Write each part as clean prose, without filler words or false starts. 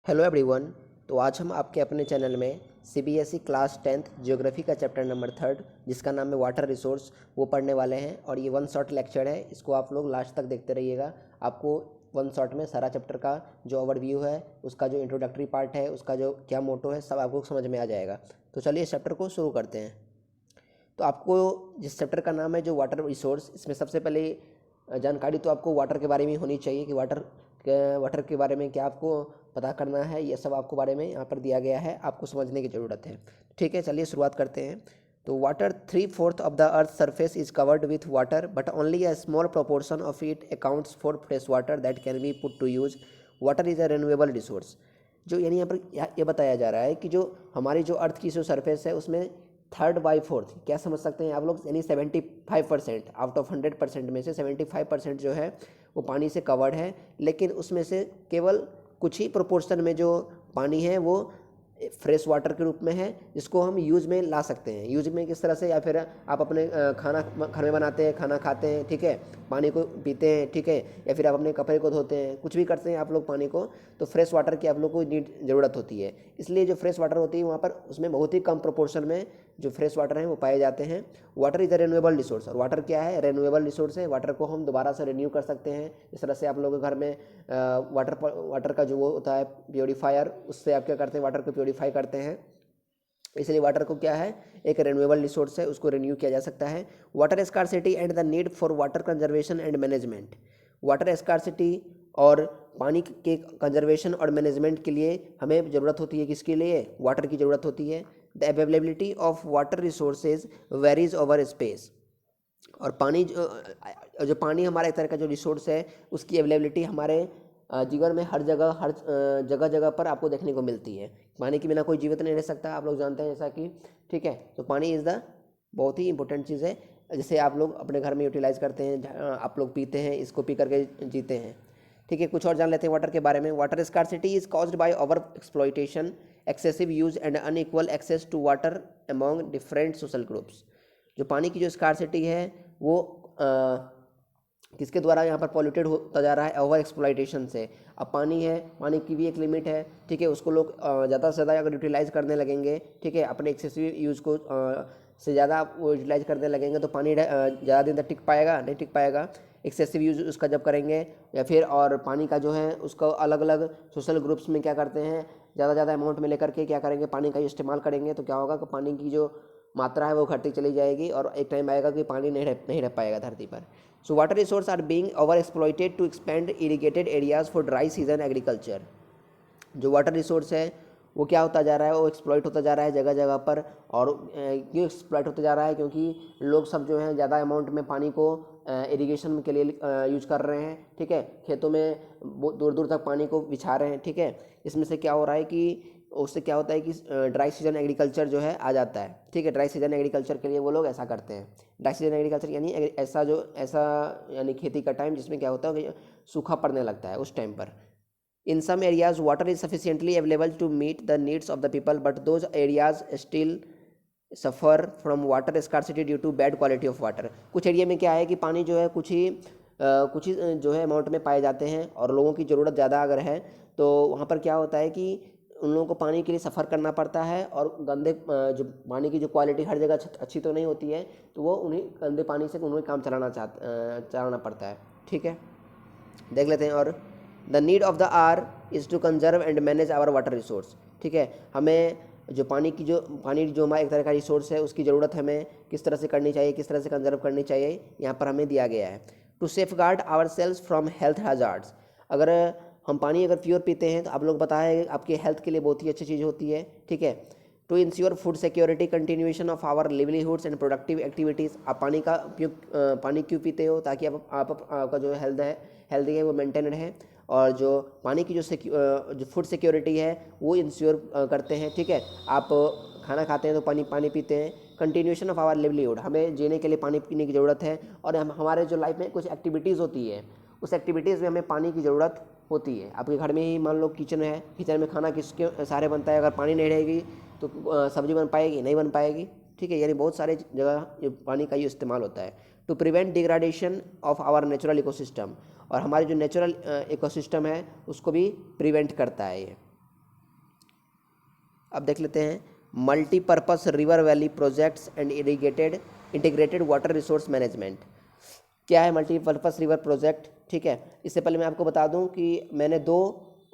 Hello everyone. तो आज हम आपके अपने चैनल में सीबीएसई क्लास 10th ज्योग्राफी का चैप्टर नंबर 3 जिसका नाम है वाटर रिसोर्स वो पढ़ने वाले हैं। और ये वन शॉट लेक्चर है, इसको आप लोग लास्ट तक देखते रहिएगा। आपको वन शॉट में सारा चैप्टर का जो ओवरव्यू है, उसका जो इंट्रोडक्टरी पार्ट है, उसका जो क्या मोटो है, सब आपको समझ में आ जाएगा। तो चलिए इस चैप्टर को शुरू करते हैं। तो आपको जिस चैप्टर का नाम है जो वाटर रिसोर्स, इसमें सबसे पहले जानकारी तो आपको वाटर के बारे में होनी चाहिए कि वाटर के बारे में क्या आपको पता करना है। ये सब आपको बारे में यहाँ पर दिया गया है, आपको समझने की ज़रूरत है। ठीक है, चलिए शुरुआत करते हैं। तो water 3/4 of the earth surface is covered with water but only a small proportion of it accounts for fresh water that can be put to use. Water is a renewable resource. जो यानी यहाँ पर ये बताया जा रहा है कि जो हमारी जो अर्थ की जो सरफेस है उसमें 3/4 क्या समझ सकते हैं आप लोग, यानी 75% आउट ऑफ 100% में से 75% जो है वो पानी से कवर्ड है। लेकिन उसमें से केवल कुछ ही प्रोपोर्शन में जो पानी है वो फ्रेश वाटर के रूप में है, जिसको हम यूज में ला सकते हैं। यूज में किस तरह से, या फिर आप अपने खाना घर में बनाते हैं, खाना खाते हैं, ठीक है, पानी को पीते हैं, ठीक है, या फिर आप अपने कपड़े को धोते हैं, कुछ भी करते हैं आप लोग पानी को, तो फ्रेश वाटर की आप लोग को नीड ज़रूरत होती है। इसलिए जो फ्रेश वाटर होती है वहाँ पर उसमें बहुत ही कम प्रोपोर्शन में जो फ्रेश वाटर हैं वो पाए जाते हैं। Water is a renewable resource. और वाटर क्या है? रिन्यूएबल रिसोर्स है। वाटर को हम दोबारा से रिन्यू कर सकते हैं। इस तरह से आप लोगों के घर में वाटर का जो वो होता है प्योरीफायर, उससे आप क्या करते हैं, वाटर को प्योरीफाई करते हैं। इसलिए वाटर को क्या है, एक रिन्यूएबल रिसोर्स है, उसको रिन्यू किया जा सकता है। Water scarcity and the need for water conservation and management. Water scarcity और पानी के कंजर्वेशन और मैनेजमेंट के लिए हमें ज़रूरत होती है, किसके लिए? वाटर की ज़रूरत होती है। The availability of water resources varies over space. और पानी जो पानी हमारा एक तरह का जो रिसोर्स है, उसकी अवेलेबिलिटी हमारे जीवन में हर जगह जगह पर आपको देखने को मिलती है। पानी के बिना कोई जीवित नहीं रह सकता, आप लोग जानते हैं जैसा कि, ठीक है। तो पानी इज़ द बहुत ही इंपॉर्टेंट चीज़ है, जैसे आप लोग अपने घर में यूटिलाइज़ करते हैं, आप लोग पीते हैं, इसको पी करके जीते हैं। ठीक है, कुछ और जान लेते हैं वाटर के बारे में। Water scarcity is caused by over exploitation, excessive use and unequal access to water among different social groups. जो पानी की जो स्कार्सिटी है वो किसके द्वारा यहाँ पर पॉल्यूटेड होता जा रहा है? ओवर एक्सप्लॉयटेशन से। अब पानी है, पानी की भी एक लिमिट है, ठीक है, उसको लोग ज़्यादा से ज़्यादा अगर यूटिलाइज़ करने लगेंगे, ठीक है, अपने एक्सेसिव यूज़ को से ज़्यादा वो यूटिलाइज़ करने लगेंगे तो पानी ज़्यादा दिन तक टिक पाएगा? नहीं टिक पाएगा। एक्सेसिव यूज़ उसका जब करेंगे, या फिर और पानी का जो है उसको अलग अलग सोशल ग्रुप्स में क्या करते हैं, ज़्यादा अमाउंट में लेकर के क्या करेंगे, पानी का इस्तेमाल करेंगे, तो क्या होगा कि पानी की जो मात्रा है वो घटती चली जाएगी और एक टाइम आएगा कि पानी नहीं रह पाएगा धरती पर। So water resource are being over exploited to expand irrigated areas for dry season agriculture. जो वाटर रिसोर्स है वो क्या होता जा रहा है, वो एक्सप्लॉइट होता जा रहा है जगह जगह पर। और क्यों एक्सप्लॉइट होता जा रहा है? क्योंकि लोग सब जो है ज़्यादा अमाउंट में पानी को इरिगेशन के लिए यूज कर रहे हैं, ठीक है, खेतों में दूर दूर तक पानी को बिछा रहे हैं, ठीक है। इसमें से क्या हो रहा है कि उससे क्या होता है कि ड्राई सीजन एग्रीकल्चर जो है आ जाता है, ठीक है। ड्राई सीजन एग्रीकल्चर के लिए वो लोग ऐसा करते हैं। ड्राई सीजन एग्रीकल्चर यानी ऐसा यानी खेती का टाइम जिसमें क्या होता है कि सूखा पड़ने लगता है उस टाइम पर। In some areas, water is sufficiently available to meet the needs of the people, but those areas still suffer from water scarcity due to bad quality of water. कुछ एरिया में क्या है कि पानी जो है कुछ ही जो है अमाउंट में पाए जाते हैं, और लोगों की ज़रूरत ज़्यादा अगर है तो वहाँ पर क्या होता है कि उन लोगों को पानी के लिए सफ़र करना पड़ता है। और गंदे जो पानी की जो क्वालिटी हर जगह अच्छी तो नहीं होती है, तो वो उन्हीं गंदे पानी से उन्हें काम चलाना पड़ता है, ठीक है। देख लेते हैं। और the need of the hour is to conserve and manage our water resource, ठीक है। हमें जो पानी जो हमारा एक तरह का रिसोर्स है, उसकी ज़रूरत हमें किस तरह से करनी चाहिए, किस तरह से कंजर्व करनी चाहिए, यहाँ पर हमें दिया गया है। To safeguard ourselves from health hazards. अगर हम पानी अगर प्योर पीते हैं तो आप लोग बताएं आपके हेल्थ के लिए बहुत ही अच्छी चीज़ होती है, ठीक है। To ensure food security continuation of our livelihoods and productive activities. आप पानी क्यों पीते हो? ताकि आपका जो हेल्दी है वो मेंटेन रहे। और जो पानी की जो फूड सिक्योरिटी है वो इंश्योर करते हैं, ठीक है। आप खाना खाते हैं तो पानी पीते हैं। कंटिन्यूएशन ऑफ आवर लिवलीहुड, हमें जीने के लिए पानी पीने की ज़रूरत है। और हमारे जो लाइफ में कुछ एक्टिविटीज़ होती है, उस एक्टिविटीज़ में हमें पानी की ज़रूरत होती है। आपके घर में ही मान लो किचन है, किचन में खाना किसके सहारे बनता है? अगर पानी नहीं रहेगी तो सब्जी बन पाएगी? नहीं बन पाएगी, ठीक है। यानी बहुत सारे जगह पानी का ही इस्तेमाल होता है। To prevent degradation of our natural ecosystem, और हमारे जो नेचुरल इकोसिस्टम है उसको भी प्रिवेंट करता है ये। अब देख लेते हैं multipurpose river valley projects and irrigated integrated water resource management. क्या है मल्टीपर्पस रिवर प्रोजेक्ट? ठीक है, इससे पहले मैं आपको बता दूं कि मैंने दो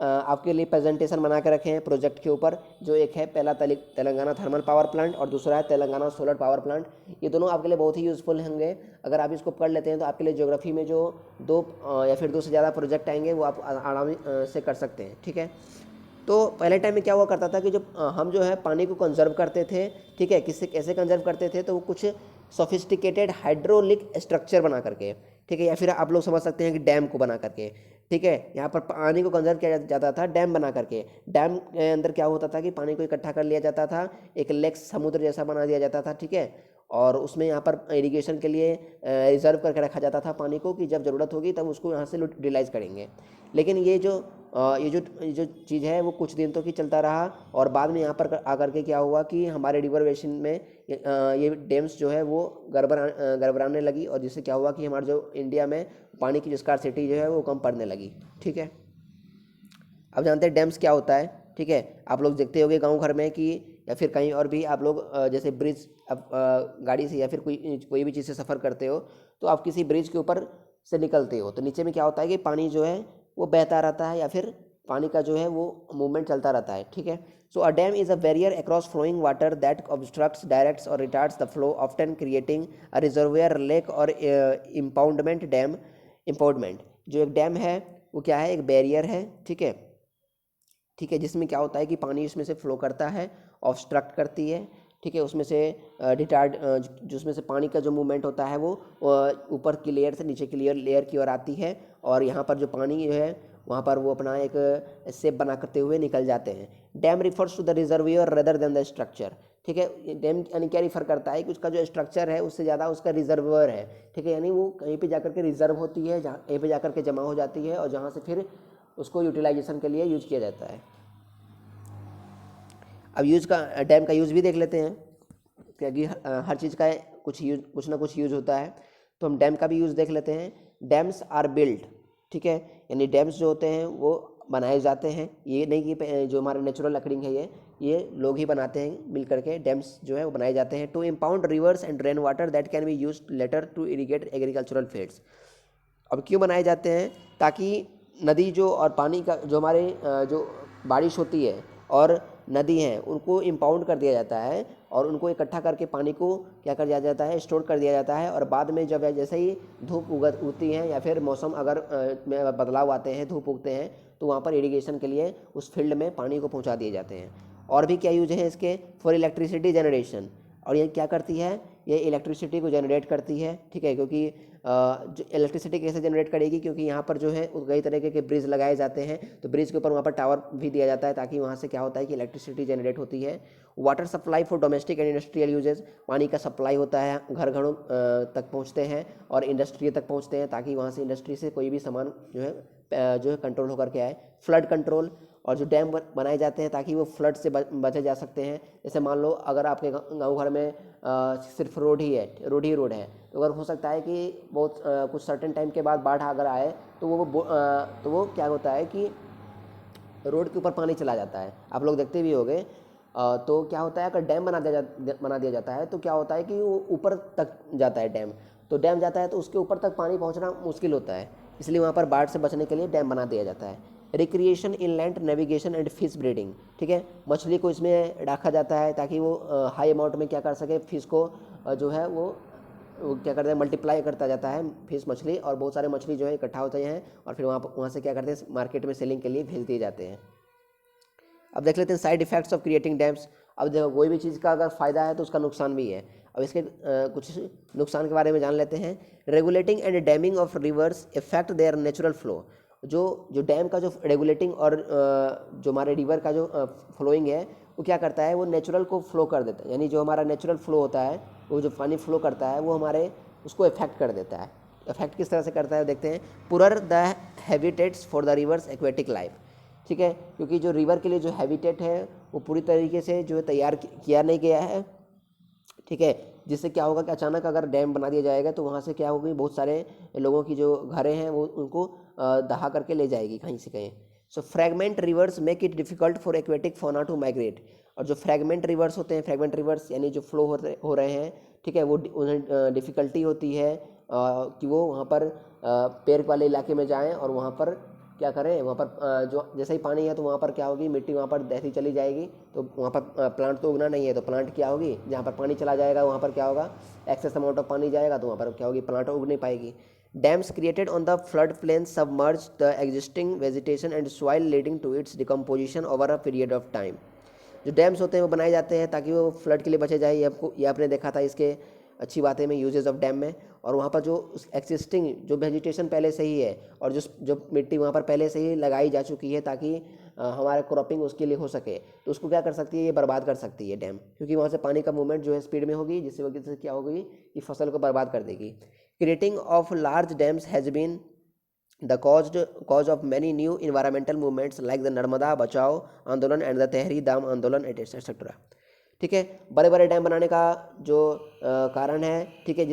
आपके लिए प्रेजेंटेशन बना के रखे हैं प्रोजेक्ट के ऊपर। जो एक है पहला तेलंगाना थर्मल पावर प्लांट और दूसरा है तेलंगाना सोलर पावर प्लांट। ये दोनों आपके लिए बहुत ही यूज़फुल होंगे। अगर आप इसको पढ़ लेते हैं तो आपके लिए ज्योग्राफी में जो दो या फिर दो से ज़्यादा प्रोजेक्ट आएंगे वो आप आराम से कर सकते हैं। ठीक है, तो पहले टाइम में क्या हुआ करता था कि जो हम जो है पानी को कंजर्व करते थे, ठीक है, किससे कैसे कंजर्व करते थे, तो वो कुछ सोफिस्टिकेटेड हाइड्रोलिक स्ट्रक्चर बना करके, ठीक है, या फिर आप लोग समझ सकते हैं कि डैम को बना करके। ठीक है, यहाँ पर पानी को कंजर्व किया जाता था डैम बना करके। डैम के अंदर क्या होता था कि पानी को इकट्ठा कर लिया जाता था, एक लेक समुद्र जैसा बना दिया जाता था। ठीक है, और उसमें यहाँ पर इरिगेशन के लिए रिजर्व करके रखा जाता था पानी को कि जब ज़रूरत होगी तब उसको यहाँ से यूटिलाइज करेंगे। लेकिन ये जो चीज़ है वो कुछ दिन तो की चलता रहा, और बाद में यहाँ पर आकर के क्या हुआ कि हमारे रिवर बेसिन में ये डैम्स जो है वो गड़बड़ाने लगी, और जिससे क्या हुआ कि हमारे जो इंडिया में पानी की जो स्कार्सिटी जो है वो कम पड़ने लगी। ठीक है, अब जानते हैं डैम्स क्या होता है। ठीक है, आप लोग देखते होंगे गांव घर में कि या फिर कहीं और भी आप लोग जैसे ब्रिज, अब गाड़ी से या फिर कोई भी चीज़ से सफ़र करते हो तो आप किसी ब्रिज के ऊपर से निकलते हो तो नीचे में क्या होता है कि पानी जो है वो बहता रहता है या फिर पानी का जो है वो मूवमेंट चलता रहता है। ठीक है, so a dam is a barrier across flowing water that obstructs, directs और retards the flow, often creating a reservoir, lake और इम्पाउंडमेंट डैम। इम्पाउंडमेंट जो एक डैम है वो क्या है, एक बैरियर है। ठीक है, ठीक है, जिसमें क्या होता है कि पानी इसमें से फ्लो करता है, ऑब्स्ट्रक्ट करती है। ठीक है, उसमें से डिटार्ड जो उसमें से पानी का जो मूवमेंट होता है वो ऊपर की लेयर से नीचे की लेयर की ओर आती है, और यहाँ पर जो पानी जो है वहाँ पर वो अपना एक शेप बना करते हुए निकल जाते हैं। Dam refers to the reservoir rather than the structure. ठीक है, डैम यानी क्या रिफर करता है कि उसका जो स्ट्रक्चर है उससे ज़्यादा उसका रिजर्वियर है। ठीक है, यानी वो कहीं पे जाकर के रिजर्व होती है, जहाँ कहीं पे जाकर के जमा हो जाती है और जहाँ से फिर उसको यूटिलाइजेशन के लिए यूज किया जाता है। अब यूज का डैम का यूज़ भी देख लेते हैं, क्योंकि हर चीज़ का कुछ ना कुछ यूज होता है, तो हम डैम का भी यूज़ देख लेते हैं। डैम्स आर बिल्ड, ठीक है, यानी डैम्स जो होते हैं वो बनाए जाते हैं। ये नहीं कि जो हमारा नेचुरल अकरिंग है ये लोग ही बनाते हैं मिल करके। डैम्स जो है वो बनाए जाते हैं to impound rivers and rain water that can be use later to irrigate agricultural fields. अब क्यों बनाए जाते हैं? ताकि नदी जो और पानी का जो हमारे जो बारिश होती है और नदी हैं उनको इम्पाउंड कर दिया जाता है, और उनको इकट्ठा करके पानी को क्या कर दिया जाता है, स्टोर कर दिया जाता है। और बाद में जब जैसे ही धूप उगती है या फिर मौसम अगर में बदलाव आते हैं, धूप उगते हैं, तो वहाँ पर इरिगेशन के लिए उस फील्ड में पानी को पहुँचा दिए जाते हैं। और भी क्या यूज है इसके? For electricity generation. और ये क्या करती है? ये इलेक्ट्रिसिटी को जनरेट करती है। ठीक है, क्योंकि जो इलेक्ट्रिसिटी कैसे जनरेट करेगी, क्योंकि यहाँ पर जो है कई तरीके के ब्रिज लगाए जाते हैं, तो ब्रिज के ऊपर वहाँ पर टावर भी दिया जाता है, ताकि वहाँ से क्या होता है कि इलेक्ट्रिसिटी जनरेट होती है। Water supply for domestic and industrial uses, पानी का सप्लाई होता है, घर घरों तक पहुँचते हैं और इंडस्ट्री तक पहुँचते हैं, ताकि वहाँ से इंडस्ट्री से कोई भी सामान जो है कंट्रोल होकर के आए। फ्लड कंट्रोल, और जो डैम बनाए जाते हैं ताकि वो फ्लड से बचे जा सकते हैं। जैसे मान लो अगर आपके गांव घर में सिर्फ रोड ही है, तो अगर हो सकता है कि बहुत कुछ सर्टेन टाइम के बाद बाढ़ अगर आए तो वो क्या होता है कि रोड के ऊपर पानी चला जाता है। आप लोग देखते भी होंगे। तो क्या होता है, अगर डैम बना दिया जाता है तो क्या होता है कि वो ऊपर तक जाता है डैम। तो डैम जाता है तो उसके ऊपर तक पानी पहुंचना मुश्किल होता है, इसलिए वहाँ पर बाढ़ से बचने के लिए डैम बना दिया जाता है। Recreation inland navigation and fish breeding, ठीक है, मछली को इसमें रखा जाता है ताकि वो हाई अमाउंट में क्या कर सके, फिश को जो है वो क्या करते हैं, मल्टीप्लाई करता जाता है फिश मछली, और बहुत सारे मछली जो है इकट्ठा होते हैं और फिर वहाँ से क्या करते हैं, मार्केट में सेलिंग के लिए भेज दिए जाते हैं। अब देख लेते हैं side effects of creating dams. अब देखो कोई भी चीज़ का अगर फ़ायदा है तो उसका नुकसान भी है। अब इसके कुछ नुकसान के बारे में जान लेते हैं। Regulating and damming of reverse effect there natural flow. जो डैम का जो रेगुलेटिंग और जो हमारे रिवर का जो फ्लोइंग है वो क्या करता है, वो नेचुरल को फ्लो कर देता है, यानी जो हमारा नेचुरल फ्लो होता है, वो जो पानी फ्लो करता है वो हमारे उसको इफेक्ट कर देता है। इफेक्ट किस तरह से करता है देखते हैं। Poor the habitats for the reverse aquatic life, ठीक है, क्योंकि जो रिवर के लिए जो हैबिटेट है वो पूरी तरीके से जो है तैयार किया नहीं गया है। ठीक है, जिससे क्या होगा कि अचानक अगर डैम बना दिया जाएगा तो वहाँ से क्या होगी, बहुत सारे लोगों की जो घरें हैं वो उनको दहा करके ले जाएगी कहीं से कहीं। So fragment rivers make it difficult for aquatic fauna to migrate. और जो फ्रैगमेंट रिवर्स होते हैं, फ्रैगमेंट रिवर्स यानी जो फ्लो हो रहे हैं, ठीक है, वो उन्हें डिफ़िकल्टी होती है कि वो वहाँ पर पेड़ वाले इलाके में जाएं और वहाँ पर क्या करें, वहाँ पर जो जैसे ही पानी है तो वहाँ पर क्या होगी, मिट्टी वहाँ पर बहती चली जाएगी, तो वहाँ पर प्लांट तो उगना नहीं है, तो प्लांट क्या होगी, जहाँ पर पानी चला जाएगा वहाँ पर क्या होगा, एक्सेस अमाउंट ऑफ पानी जाएगा तो वहाँ पर क्या होगी, प्लांट उग नहीं पाएगी। Dams created on the flood plain submerge the existing vegetation and soil leading to its decomposition over a period of time. जो डैम्स होते हैं वो बनाए जाते हैं ताकि वो फ्लड के लिए बचे जाए। ये आपने देखा था इसके अच्छी बातें में, यूजेस ऑफ डैम में। और वहाँ पर जो एक्सिस्टिंग जो वेजिटेशन पहले से ही है और जो मिट्टी वहाँ पर पहले से ही लगाई जा चुकी है ताकि हमारा क्रॉपिंग उसके लिए हो सके, तो उसको क्या कर सकती है, ये बर्बाद कर सकती है डैम, क्योंकि वहाँ से पानी का मूवमेंट जो है स्पीड में होगी, जिसकी वजह से क्या होगी, कि फसल को बर्बाद कर देगी। Creating of large dams has been the cause of many new environmental movements like the Narmada Bachao Andolan and the तहरी दाम आंदोलन एटसेट्रा। ठीक है, बड़े बड़े डैम बनाने का जो कारण है, ठीक है,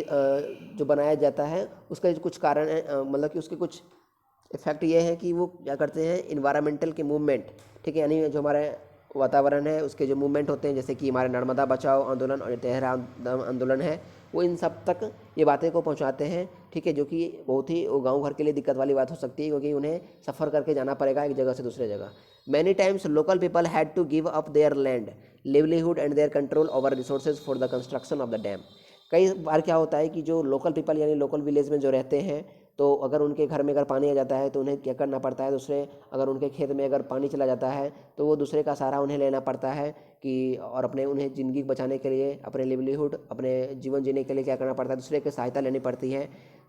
जो बनाया जाता है उसका कुछ कारण है, मतलब कि उसके कुछ इफेक्ट ये है कि वो क्या करते हैं, इन्वायरमेंटल के मूवमेंट, ठीक है, यानी जो हमारे वातावरण है उसके जो मूवमेंट होते हैं, जैसे कि हमारे नर्मदा बचाओ आंदोलन और तेहरा आंदोलन है, वो इन सब तक ये बातें को पहुंचाते हैं। ठीक है, जो कि बहुत ही वो गांव घर के लिए दिक्कत वाली बात हो सकती है, क्योंकि उन्हें सफ़र करके जाना पड़ेगा एक जगह से दूसरे जगह। Many times local people had to give up their land livelihood and their control over resources for the construction of the dam. कई बार क्या होता है कि जो लोकल पीपल यानी लोकल विलेज में जो रहते हैं, तो अगर उनके घर में अगर पानी आ जाता है तो उन्हें क्या करना पड़ता है, दूसरे अगर उनके खेत में अगर पानी चला जाता है तो वो दूसरे का सहारा उन्हें लेना पड़ता है कि, और अपने उन्हें ज़िंदगी बचाने के लिए, अपने लिवलीहुड, अपने जीवन जीने के लिए क्या करना पड़ता है, दूसरे की सहायता लेनी पड़ती है।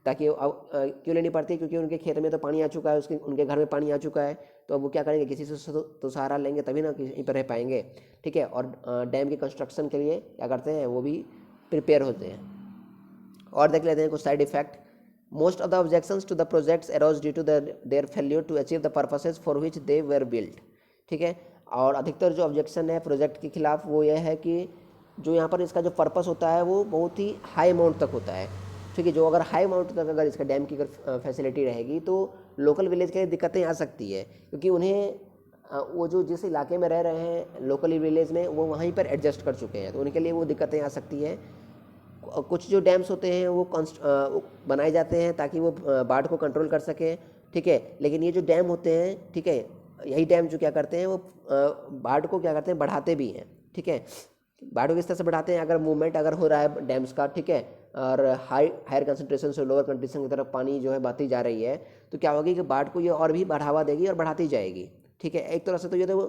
ताकि अब क्यों लेनी पड़ती है, क्योंकि उनके खेत में तो पानी आ चुका है, उसके उनके घर में पानी आ चुका है, तो अब वो क्या करेंगे, किसी से तो सहारा लेंगे तभी ना कहीं पर रह पाएंगे। ठीक है, और डैम की कंस्ट्रक्शन के लिए क्या करते हैं, वो भी प्रिपेयर होते हैं। और देख लेते हैं कुछ side effect. Most of the objections to the projects arouse due to their failure to achieve the purposes for which they were built. ठीक है, और अधिकतर जो ऑब्जेक्शन है प्रोजेक्ट के खिलाफ वो ये है कि जो यहाँ पर इसका जो पर्पस होता है वो बहुत ही हाई अमाउंट तक होता है। ठीक है, जो अगर हाई अमाउंट तक अगर इसका डैम की अगर फैसिलिटी रहेगी तो लोकल विलेज के लिए दिक्कतें आ सकती है, क्योंकि उन्हें वो जो जिस इलाके में रह रहे हैं लोकल विलेज में, वो वहीं पर एडजस्ट कर चुके हैं, तो उनके लिए वो दिक्कतें आ सकती है। कुछ जो डैम्स होते हैं वो बनाए जाते हैं ताकि वो बाढ़ को कंट्रोल कर सके। ठीक है, लेकिन ये जो डैम होते हैं, ठीक है, यही डैम जो क्या करते हैं वो बाढ़ को क्या करते हैं, बढ़ाते भी हैं। ठीक है, बाढ़ को किस तरह से बढ़ाते हैं, अगर मूवमेंट अगर हो रहा है डैम्स का, ठीक है, और हायर कंसंट्रेशन से लोअर कंसंट्रेशन की तरफ पानी जो है बहती जा रही है, तो क्या होगी कि बाढ़ को ये और भी बढ़ावा देगी और बढ़ाती जाएगी। ठीक है, एक तरह से तो ये तो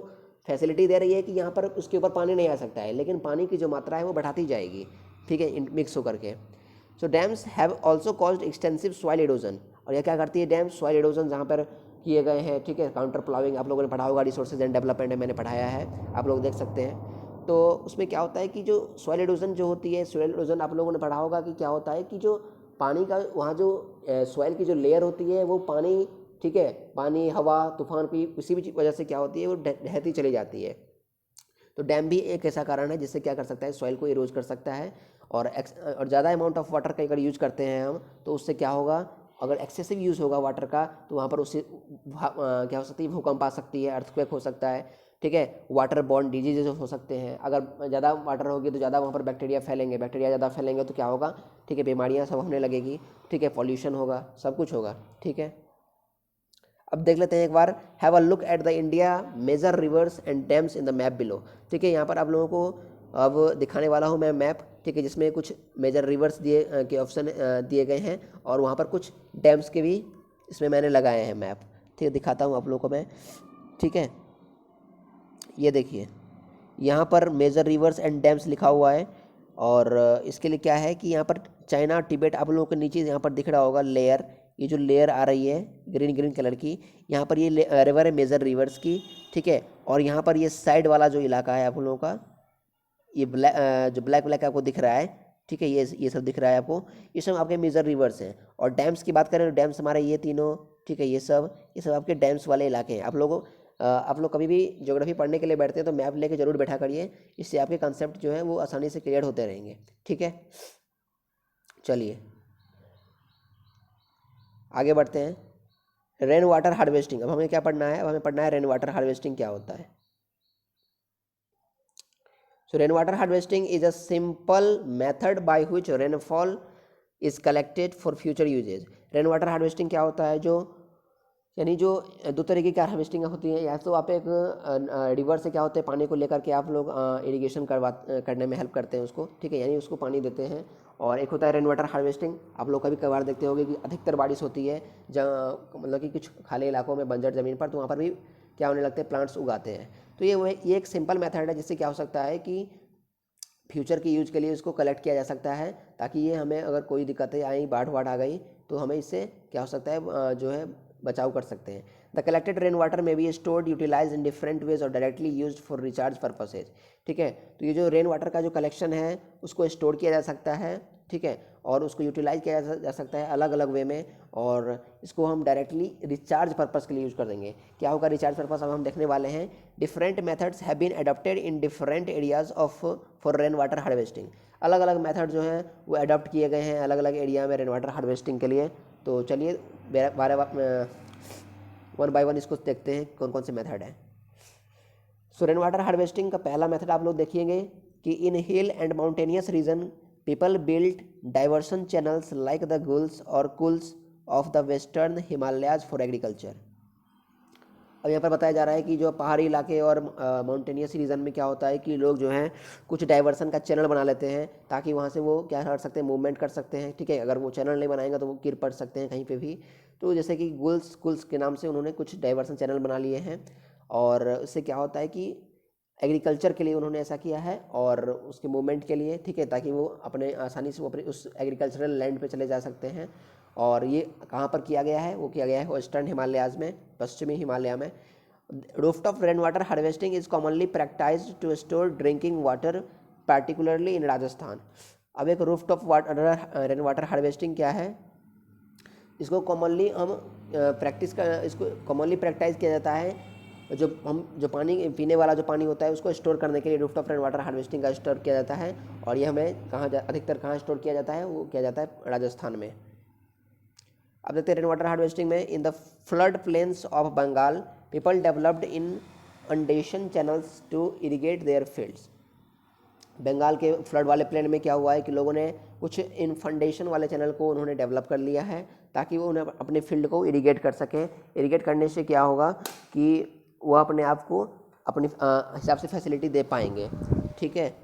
फैसिलिटी दे रही है कि यहाँ पर उसके ऊपर पानी नहीं आ सकता है, लेकिन पानी की जो मात्रा है वो बढ़ाती जाएगी। ठीक है, मिक्स होकर के। So dams have also caused extensive soil erosion. और यह क्या करती है डैम्स, सॉइल एरोजन जहाँ पर किए गए हैं, ठीक है, काउंटर प्लाविंग आप लोगों ने पढ़ा होगा, रिसोर्सेज एंड डेवलपमेंट में मैंने पढ़ाया है, आप लोग देख सकते हैं। तो उसमें क्या होता है कि जो सॉइल एरोजन जो होती है, सॉइल एरोजन आप लोगों ने पढ़ा होगा कि क्या होता है कि जो पानी का वहाँ जो सॉइल की जो लेयर होती है वो पानी, ठीक है, पानी हवा तूफान की किसी भी वजह से क्या होती है वो ढहती चली जाती है। तो डैम भी एक ऐसा कारण है जिससे क्या कर सकता है, सॉइल को इरोज कर सकता है। और ज़्यादा अमाउंट ऑफ वाटर का अगर यूज करते हैं हम, तो उससे क्या होगा, अगर एक्सेसिव यूज़ होगा वाटर का तो वहाँ पर उससे क्या हो सकती है, भूकंप आ सकती है, अर्थक्वेक हो सकता है। ठीक है, वाटर बॉर्न डिजीजेज हो सकते हैं, अगर ज़्यादा वाटर होगी तो ज़्यादा वहाँ पर बैक्टीरिया फैलेंगे, बैक्टीरिया ज़्यादा फैलेंगे तो क्या होगा, ठीक है, बीमारियाँ सब होने लगेगी। ठीक है, पॉल्यूशन होगा, सब कुछ होगा। ठीक है, अब देख लेते हैं एक बार, have a look at the India major rivers and dams in the map below. ठीक है, यहाँ पर आप लोगों को अब दिखाने वाला हूँ मैं मैप, ठीक है, जिसमें कुछ मेजर रिवर्स दिए के ऑप्शन दिए गए हैं और वहाँ पर कुछ डैम्स के भी इसमें मैंने लगाए हैं मैप। ठीक है, दिखाता हूँ आप लोगों को मैं। ठीक है, ये देखिए यहाँ पर मेजर रिवर्स एंड डैम्स लिखा हुआ है, और इसके लिए क्या है कि यहाँ पर चाइना टिबेट आप लोगों को नीचे यहाँ पर दिख रहा होगा लेयर, ये जो लेयर आ रही है ग्रीन ग्रीन कलर की, यहाँ पर ये रिवर है मेजर रिवर्स की। ठीक है, और यहाँ पर ये साइड वाला जो इलाका है आप लोगों का, ये ब्लैक जो ब्लैक ब्लैक आपको दिख रहा है, ठीक है, ये सब दिख रहा है आपको, ये सब आपके मेजर रिवर्स हैं। और डैम्स की बात करें तो डैम्स हमारे ये तीनों, ठीक है, ये सब आपके डैम्स वाले इलाके हैं। आप लोग कभी भी ज्योग्राफी पढ़ने के लिए बैठते हैं तो मैप लेके जरूर बैठा करिए, इससे आपके कंसेप्ट जो है वो आसानी से क्लियर होते रहेंगे। ठीक है, चलिए आगे बढ़ते हैं। रेन वाटर हार्वेस्टिंग, अब हमें क्या पढ़ना है, अब हमें पढ़ना है रेन वाटर हार्वेस्टिंग क्या होता है। So rain water harvesting is a simple method by which rainfall is collected for future uses. Rain water harvesting क्या होता है, जो यानी जो दो तरीके की हार्वेस्टिंग होती है, या तो आप एक रिवर से क्या होता है पानी को लेकर के आप लोग इरिगेशन करने में हेल्प करते हैं उसको, ठीक है, यानी उसको पानी देते हैं। और एक होता है रेन वाटर हार्वेस्टिंग, आप लोग कभी कभार देखते होंगे कि अधिकतर बारिश होती है जहाँ मतलब कि कुछ खाली इलाकों में बंजर ज़मीन पर, तो वहाँ पर भी क्या होने लगते हैं, प्लांट्स उगाते हैं। तो ये एक सिंपल मेथड है जिससे क्या हो सकता है कि फ्यूचर की यूज के लिए उसको कलेक्ट किया जा सकता है, ताकि ये हमें अगर कोई दिक्कतें आई, बाढ़ आ गई, तो हमें इससे क्या हो सकता है जो है बचाव कर सकते हैं। The collected rain water may be stored utilise in different ways और directly use for recharge purposes, ठीक है। तो ये जो रेन वाटर का जो कलेक्शन है उसको स्टोर किया जा सकता है, ठीक है, और उसको यूटिलाइज किया जा सकता है अलग अलग वे में, और इसको हम डायरेक्टली रिचार्ज पर्पस के लिए यूज़ कर देंगे। क्या होगा रिचार्ज पर्पस, अब हम देखने वाले हैं। Different methods have been adopted in different areas of for rain water harvesting. अलग अलग मेथड जो हैं वो अडॉप्ट किए गए हैं अलग अलग एरिया में रेन वाटर हार्वेस्टिंग के लिए। तो चलिए वन बाय वन इसको देखते हैं कौन कौन से मेथड है। सो रेन वाटर हार्वेस्टिंग का पहला मेथड आप लोग देखिएंगे कि in hill and mountainous region people build diversion channels like the guls और kuls of the western Himalayas for agriculture. अब यहाँ पर बताया जा रहा है कि जो पहाड़ी इलाके और माउंटेनियस रीजन में क्या होता है कि लोग जो हैं कुछ डाइवर्सन का चैनल बना लेते हैं, ताकि वहाँ से वो क्या कर सकते हैं, मूवमेंट कर सकते हैं, ठीक है। अगर वो चैनल नहीं बनाएंगे तो वो गिर पड़ सकते हैं कहीं पे भी। तो जैसे कि गुल्स के नाम से उन्होंने कुछ डाइवर्सन चैनल बना लिए हैं, और उससे क्या होता है कि एग्रीकल्चर के लिए उन्होंने ऐसा किया है और उसके मूवमेंट के लिए, ठीक है, ताकि वो अपने आसानी से वो अपने उस एग्रीकल्चरल लैंड पे चले जा सकते हैं। और ये कहाँ पर किया गया है, वो किया गया है वेस्टर्न हिमालयाज में, पश्चिमी हिमालय में। Rooftop rain water harvesting is commonly practised to store drinking water particularly in Rajasthan. अब एक रूफटॉप रेन वाटर हार्वेस्टिंग क्या है, इसको कॉमनली हम इसको कॉमनली प्रैक्टिस किया जाता है। जो पानी पीने वाला जो पानी होता है उसको स्टोर करने के लिए रूफटॉप रेन वाटर हार्वेस्टिंग का स्टोर किया जाता है। और ये हमें अधिकतर कहाँ स्टोर किया जाता है, वो किया जाता है राजस्थान में। अब देखते हैं रेन वाटर हार्वेस्टिंग में। In the flood plains of Bengal people developed inundation channels to irrigate their fields. Bengal के फ्लड वाले प्लेन में क्या हुआ है कि लोगों ने कुछ इनफंडेशन वाले चैनल को उन्होंने डेवलप कर लिया है, ताकि वो उन्हें अपने फील्ड को इरीगेट कर सकें। इरीगेट करने से क्या होगा कि वो अपने आप को अपने हिसाब से फैसिलिटी दे पाएंगे, ठीक है।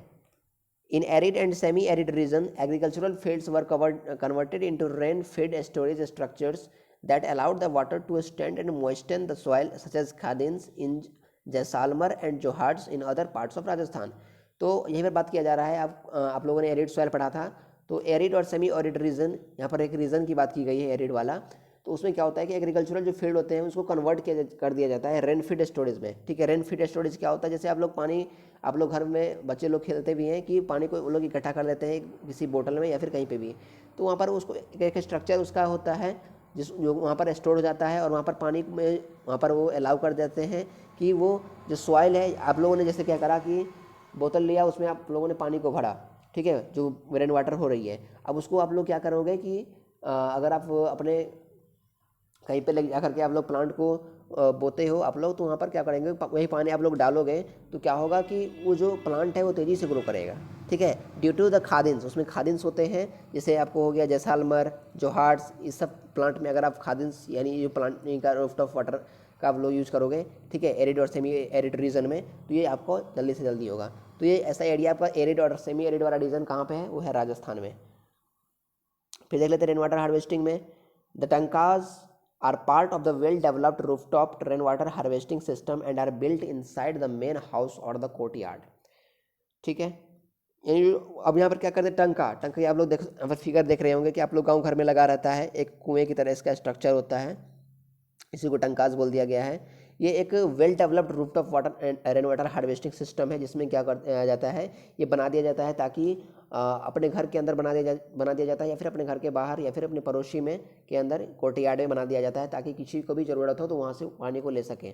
In arid and semi arid region agricultural fields were converted into rain fed storage structures that allowed the water to stand and moisten the soil such as khadins in Jaisalmer and johads in other parts of Rajasthan. तो यहीं पर बात किया जा रहा है, आप लोगों ने एरिड सॉइल पढ़ा था, तो एरिड और सेमी एरिड रीजन, यहाँ पर एक रीजन की बात की गई है एरिड वाला। तो उसमें क्या होता है कि एग्रीकल्चरल जो फील्ड होते हैं उसको कन्वर्ट कर दिया जाता है रेन फीड स्टोरेज में, ठीक है। रेन फीड स्टोरेज क्या होता है, जैसे आप लोग पानी, आप लोग घर में बच्चे लोग खेलते भी हैं कि पानी को वो लोग इकट्ठा कर लेते हैं किसी बोतल में या फिर कहीं पे भी, तो वहाँ पर उसको एक स्ट्रक्चर उसका होता है जो वहाँ पर स्टोर हो जाता है, और वहाँ पर पानी में वहाँ पर वो अलाउ कर देते हैं कि वो जो सॉइल है, आप लोगों ने जैसे क्या करा कि बोतल लिया, उसमें आप लोगों ने पानी को भरा, ठीक है, जो रेन वाटर हो रही है। अब उसको आप लोग क्या करोगे कि अगर आप अपने कहीं पे ले जा करके आप लोग प्लांट को बोते हो आप लोग, तो वहाँ पर क्या करेंगे, वही पानी आप लोग डालोगे, तो क्या होगा कि वो जो प्लांट है वो तेज़ी से ग्रो करेगा, ठीक है, ड्यू टू द खादिन्स। उसमें खादिन्स होते हैं, जैसे आपको हो गया जैसालमर, जोहाट्स, इस सब प्लांट में अगर आप खादिन्स यानी जो प्लांट का रूफटॉप वाटर का आप लोग यूज़ करोगे, ठीक है, एरिड और सेमी एरिड रीजन में, तो ये आपको जल्दी से जल्दी होगा। तो ये ऐसा एरिया आपका एरिड और सेमी एरिड वाला रीजन कहाँ पे है, वो है राजस्थान में। फिर देख लेते हैं रेन वाटर हार्वेस्टिंग में। The tankas are part of the well developed rooftop rainwater harvesting system and are built inside the main house or the courtyard, ठीक है। यानी अब यहाँ पर क्या करते हैं, टंका आप लोग देख, यहाँ पर फिगर देख रहे होंगे कि आप लोग गांव घर में लगा रहता है, एक कुएं की तरह इसका स्ट्रक्चर होता है, इसी को टंकाज बोल दिया गया है। ये एक well developed rooftop water and rain water harvesting system है, जिसमें क्या कर जाता है, ये बना दिया जाता है ताकि अपने घर के अंदर बना दिया जाता है, या फिर अपने घर के बाहर या फिर अपने पड़ोसी में के अंदर कोर्टयार्ड में बना दिया जाता है, ताकि किसी को भी ज़रूरत हो तो वहाँ से पानी को ले सकें।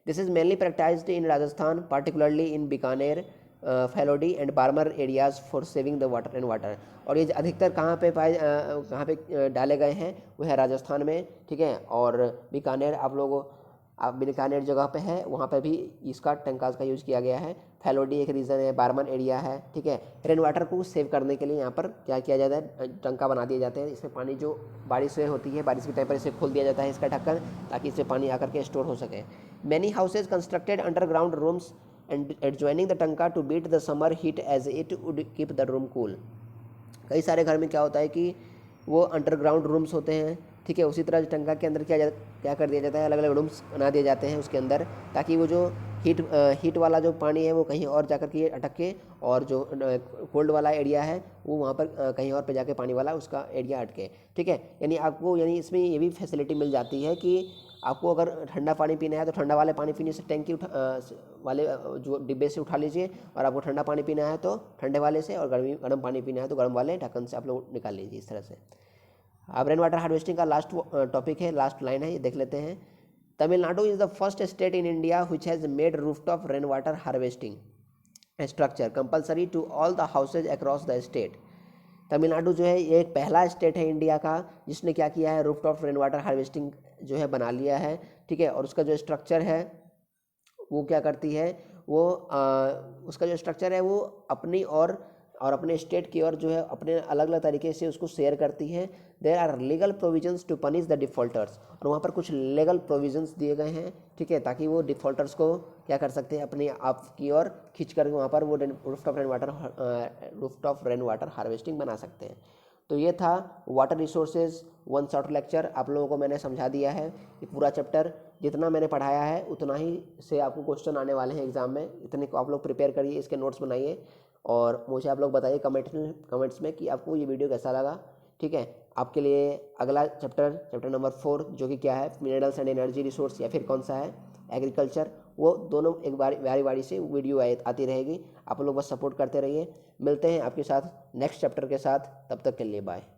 This is mainly practised in Rajasthan, particularly in Bikaner, Phalodi and Barmer areas for saving the water and water. और ये अधिकतर कहाँ पे डाले गए हैं, वो है राजस्थान में, ठीक है, और बीकानेर आप लोग आप बीकानेर जगह पे है, वहाँ पे भी इसका टंकाज का यूज़ किया गया है। फैलोडी एक रीज़न है, बारमन एरिया है, ठीक है। रेन वाटर को सेव करने के लिए यहाँ पर क्या किया जाता है, टंका बना दिए जाते हैं। इसमें पानी जो बारिश से होती है, बारिश के टाइम पर इसे खोल दिया जाता है इसका ढक्कन, ताकि इससे पानी आकर के स्टोर हो सके। Many houses constructed underground rooms and adjoining the tanka to beat the summer heat as it would keep the room cool. कई सारे घर में क्या होता है कि वो अंडरग्राउंड रूम्स होते हैं, ठीक है। उसी तरह टंका के अंदर क्या कर दिया जाता है, अलग अलग रूम्स बना दिए जाते हैं उसके अंदर, ताकि वो जो हीट वाला जो पानी है वो कहीं और जाकर के अटक के, और जो कोल्ड वाला एरिया है वो वहाँ पर कहीं और पे जाके पानी वाला उसका एरिया अटके, ठीक है। यानी इसमें ये भी फैसिलिटी मिल जाती है कि आपको अगर ठंडा पानी पीना है तो ठंडा वाले पानी पीने से टैंकी वाले जो डिब्बे से उठा लीजिए, और आपको ठंडा पानी पीना है तो ठंडे वाले से, और गर्म पानी पीना है तो गर्म वाले ढक्कन से आप लोग निकाल लीजिए इस तरह से। अब रेन वाटर हार्वेस्टिंग का लास्ट टॉपिक है, लास्ट लाइन है, ये देख लेते हैं। Tamil Nadu is the first state in India which has made rooftop rain water harvesting structure compulsory to all the houses across the state. Tamil Nadu जो है ये एक पहला स्टेट है इंडिया का जिसने क्या किया है, रूफटॉप रेन वाटर हार्वेस्टिंग जो है बना लिया है, ठीक है। और उसका जो स्ट्रक्चर है वो क्या करती है, वो उसका जो स्ट्रक्चर है वो अपनी और अपने स्टेट की और जो है अपने अलग अलग तरीके से उसको शेयर करती है। There are legal provisions to punish the defaulters, और वहाँ पर कुछ लीगल प्रोविजंस दिए गए हैं, ठीक है, ताकि वो डिफ़ॉल्टर्स को क्या कर सकते हैं, अपने आप की ओर खींच कर वहाँ पर वो रूफटॉप रेन वाटर हार्वेस्टिंग बना सकते हैं। तो ये था water resources one short lecture. आप लोगों को मैंने समझा दिया है ये पूरा चैप्टर, जितना मैंने पढ़ाया है उतना ही से आपको क्वेश्चन आने वाले हैं एग्जाम में, इतने को आप लोग प्रिपेयर करिए, इसके नोट्स बनाइए, और मुझे आप लोग बताइए कमेंट्स में कि आपको ये वीडियो कैसा लगा, ठीक है। आपके लिए अगला चैप्टर नंबर 4 जो कि क्या है, मिनरल्स एंड एनर्जी रिसोर्स, या फिर कौन सा है, एग्रीकल्चर, वो दोनों एक बारी से वीडियो आती रहेगी। आप लोग बस सपोर्ट करते रहिए। मिलते हैं आपके साथ नेक्स्ट चैप्टर के साथ, तब तक के लिए बाय।